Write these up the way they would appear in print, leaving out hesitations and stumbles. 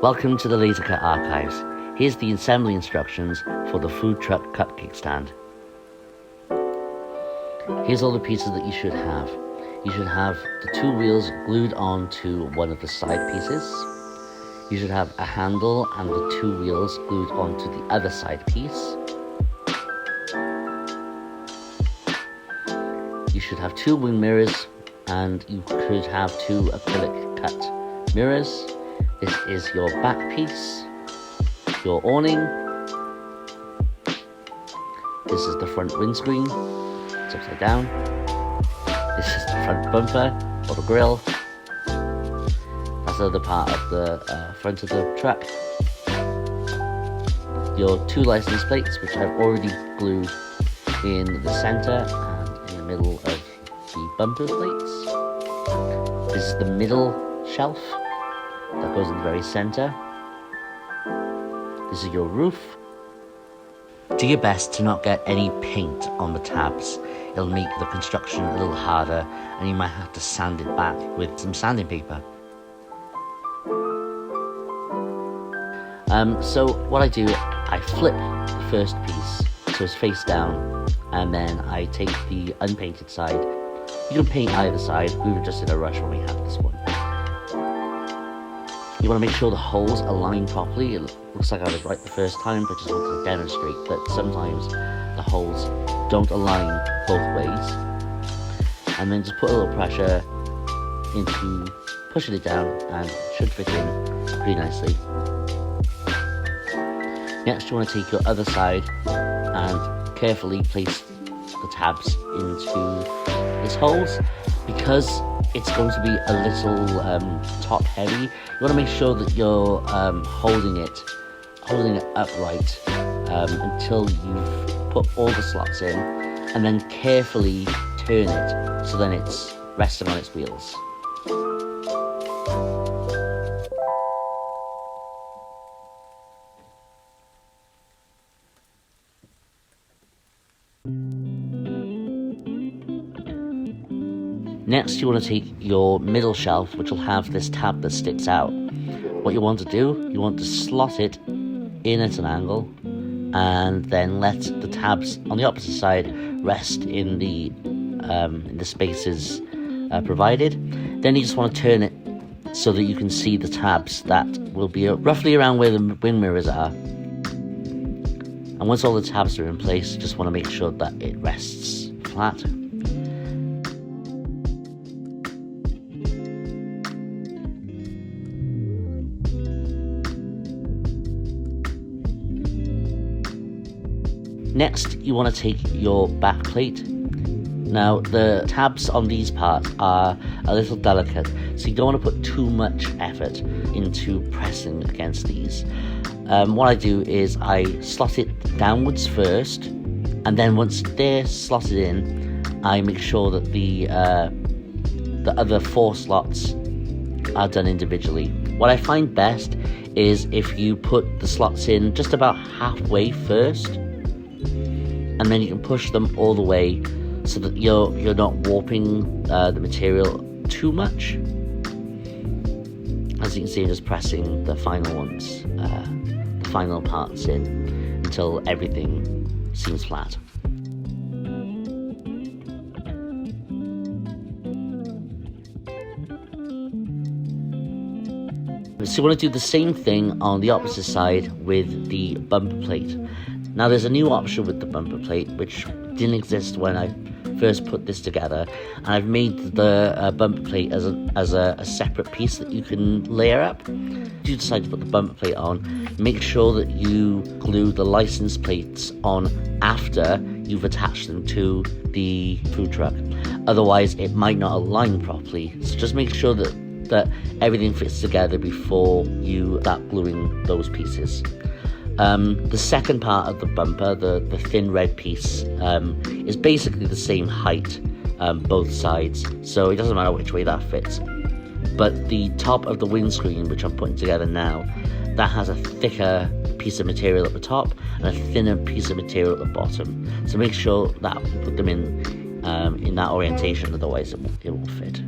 Welcome to the Lasercut archives. Here's the assembly instructions for the food truck cupcake stand. Here's all the pieces that you should have. You should have the two wheels glued onto one of the side pieces. You should have a handle and the two wheels glued onto the other side piece. You should have two wing mirrors, and you could have two acrylic cut mirrors. This is your back piece, your awning. This is the front windscreen. It's upside down. This is the front bumper or the grille. That's the other part of the front of the truck. Your two license plates, which I've already glued in the center and in the middle of the bumper plates. This is the middle shelf that goes in the very center. This is your roof. Do your best to not get any paint on the tabs. It'll make the construction a little harder, and you might have to sand it back with some sanding paper. So what I do, I flip the first piece so it's face down, and then I take the unpainted side. You can paint either side. We were just in a rush when we had this one. You want to make sure the holes align properly. It looks like I was right the first time, but just wanted to demonstrate that sometimes the holes don't align both ways. And then just put a little pressure into pushing it down, and it should fit in pretty nicely. Next, you want to take your other side and carefully place the tabs into its holes. Because it's going to be a little top heavy, you want to make sure that you're holding it upright until you've put all the slots in, and then carefully turn it so then it's resting on its wheels. Next, you want to take your middle shelf, which will have this tab that sticks out. What you want to do, you want to slot it in at an angle, and then let the tabs on the opposite side rest in the spaces provided. Then you just want to turn it so that you can see the tabs that will be roughly around where the wing mirrors are. And once all the tabs are in place, you just want to make sure that it rests flat. Next, you want to take your back plate. Now, the tabs on these parts are a little delicate, so you don't want to put too much effort into pressing against these. What I do is I slot it downwards first, and then once they're slotted in, I make sure that the other four slots are done individually. What I find best is if you put the slots in just about halfway first, and then you can push them all the way so that you're not warping the material too much. As you can see, I'm just pressing the final ones, the final parts in until everything seems flat. So you want to do the same thing on the opposite side with the bumper plate. Now, there's a new option with the bumper plate which didn't exist when I first put this together, and I've made the bumper plate as a separate piece that you can layer up. If you decide to put the bumper plate on, make sure that you glue the license plates on after you've attached them to the food truck. Otherwise, it might not align properly. So just make sure that everything fits together before you start gluing those pieces. The second part of the bumper, the thin red piece, is basically the same height, both sides, so it doesn't matter which way that fits. But the top of the windscreen, which I'm putting together now, that has a thicker piece of material at the top and a thinner piece of material at the bottom. So make sure that you put them in that orientation, otherwise it won't fit.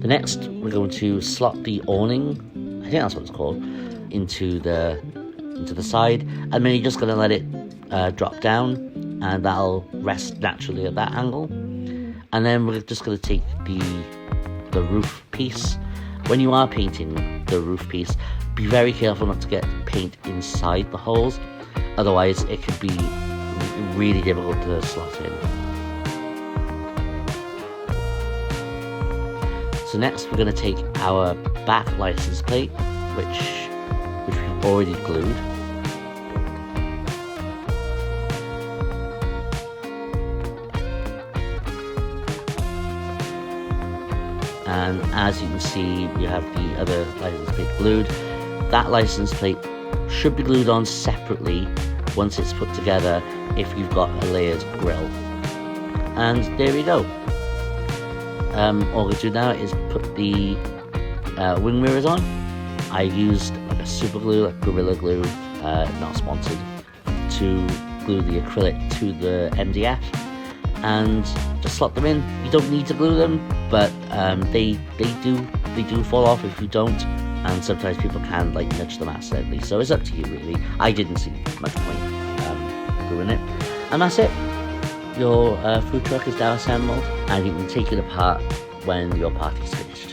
The next, we're going to slot the awning, I think that's what it's called, into the side, and then you're just going to let it drop down, and that'll rest naturally at that angle. And then we're just going to take the roof piece. When you are painting the roof piece, be very careful not to get paint inside the holes, otherwise it could be really difficult to slot in. So next we're going to take our back license plate, which we've already glued. And as you can see, we have the other license plate glued. That license plate should be glued on separately once it's put together if you've got a layered grille. And there we go. All we do now is put the wing mirrors on. I used like a super glue, like Gorilla Glue, not sponsored, to glue the acrylic to the MDF and just slot them in. You don't need to glue them, but they do fall off if you don't, and sometimes people can like nudge them accidentally. So it's up to you really. I didn't see much point gluing it, and that's it. Your food truck is now assembled, and you can take it apart when your party's finished.